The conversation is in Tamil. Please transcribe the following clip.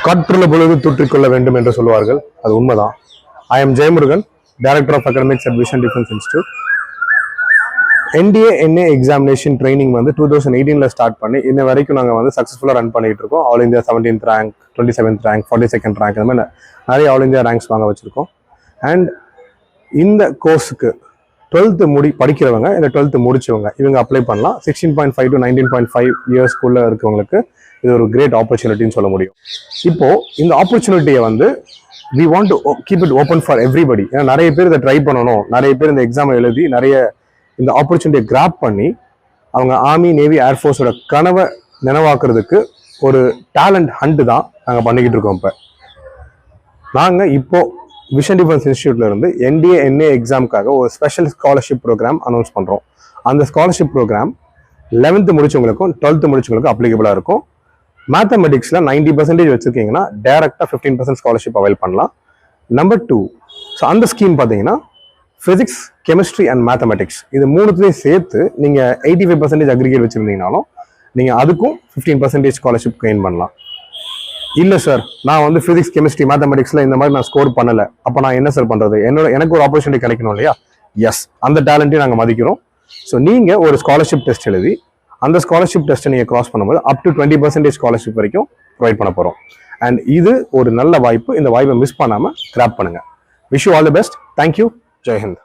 காற்றுள்ள பொழுது தூற்றிக்கொள்ள வேண்டும் என்று சொல்லுவார்கள். அது உண்மைதான். I am Jayamurugan, director of academics at Vision Defence Institute. NDA NA examination training வந்து 2018 ஸ்டார்ட் பண்ணி இன்ன வரைக்கும் நாங்கள் வந்து சக்ஸஸ்ஃபுல்லாக ரன் பண்ணிட்டு இருக்கோம். All India 17th rank, 27th rank, 42nd rank, இந்த மாதிரி நிறைய ஆல் இந்தியா ரேங்க்ஸ் வாங்க வச்சிருக்கோம். அண்ட் இந்த கோர்ஸுக்கு 12th படிக்கிறவங்க, இந்த 12th முடிச்சவங்க இவங்க அப்ளை பண்ணலாம். 16.5 to 19.5 இயர்ஸ்க்குள்ள இருக்கவங்களுக்கு இது ஒரு கிரேட் ஆப்பர்ச்சுனிட்டின்னு சொல்ல முடியும். இப்போ இந்த ஆப்பர்ச்சுனிட்டியை வந்து we want to keep it open for everybody. ஏன்னா நிறைய பேர் இதை ட்ரை பண்ணணும், நிறைய பேர் இந்த எக்ஸாமை எழுதி நிறைய இந்த ஆப்பர்ச்சுனிட்டியை கிராப் பண்ணி அவங்க ஆர்மி, நேவி, ஏர்ஃபோர்ஸோட கனவை நினைவாக்குறதுக்கு ஒரு டேலண்ட் ஹண்ட் தான் நாங்கள் பண்ணிக்கிட்டு இருக்கோம். இப்போ நாங்கள் இப்போ விஷன் டிஃபென்ஸ் இன்ஸ்டியூட்ல இருந்து NDA NA எக்ஸாமுக்காக ஒரு ஸ்பெஷல் ஸ்காலர்ஷிப் ப்ரோக்ராம் அனௌன்ஸ் பண்ணுறோம். அந்த ஸ்காலர்ஷிப் ப்ரோக்ராம் 11th முடிச்சவங்களுக்கும் 12th முடிச்சவங்களுக்கும் அப்ளிகபிளாக இருக்கும். மேத்தமெட்டிக்ஸில் 90% வச்சுருக்கீங்கன்னா டேரெக்டாக 15% ஸ்காலர்ஷிப் அவைல் பண்ணலாம். நம்பர் 2, ஸோ அந்த ஸ்கீம் பார்த்தீங்கன்னா ஃபிசிக்ஸ், கெமிஸ்ட்ரி அண்ட் மேத்தமெட்டிக்ஸ் இது மூணுத்தையும் சேர்த்து நீங்கள் 85% அக்ரிகேட் வச்சுருந்தீங்கனாலும் நீங்கள் அதுக்கும் 15% ஸ்காலர்ஷிப் கெயின் பண்ணலாம். இல்லை சார், நான் வந்து ஃபிசிக்ஸ், கெமிஸ்ட்ரி, மேத்தமெட்டிக்ஸில் இந்த மாதிரி நான் ஸ்கோர் பண்ணலை, அப்போ நான் என்ன சார் பண்ணுறது? எனக்கு ஒரு ஆப்பர்ச்சுனிட்டி கிடைக்கணும் இல்லையா? எஸ், அந்த டேலண்ட்டையும் நாங்கள் மதிக்கிறோம். ஸோ நீங்கள் ஒரு ஸ்காலர்ஷிப் டெஸ்ட் எழுதி அந்த ஸ்காலர்ஷிப் டெஸ்ட்டை நீங்கள் கிராஸ் பண்ணும்போது அப் டு 20% ஸ்காலர்ஷிப் வரைக்கும் ப்ரொவைட் பண்ண போகிறோம். அண்ட் இது ஒரு நல்ல வாய்ப்பு. இந்த வாய்ப்பை மிஸ் பண்ணாமல் கிராப் பண்ணுங்கள். Wish you all the best. Thank you. Jai Hind.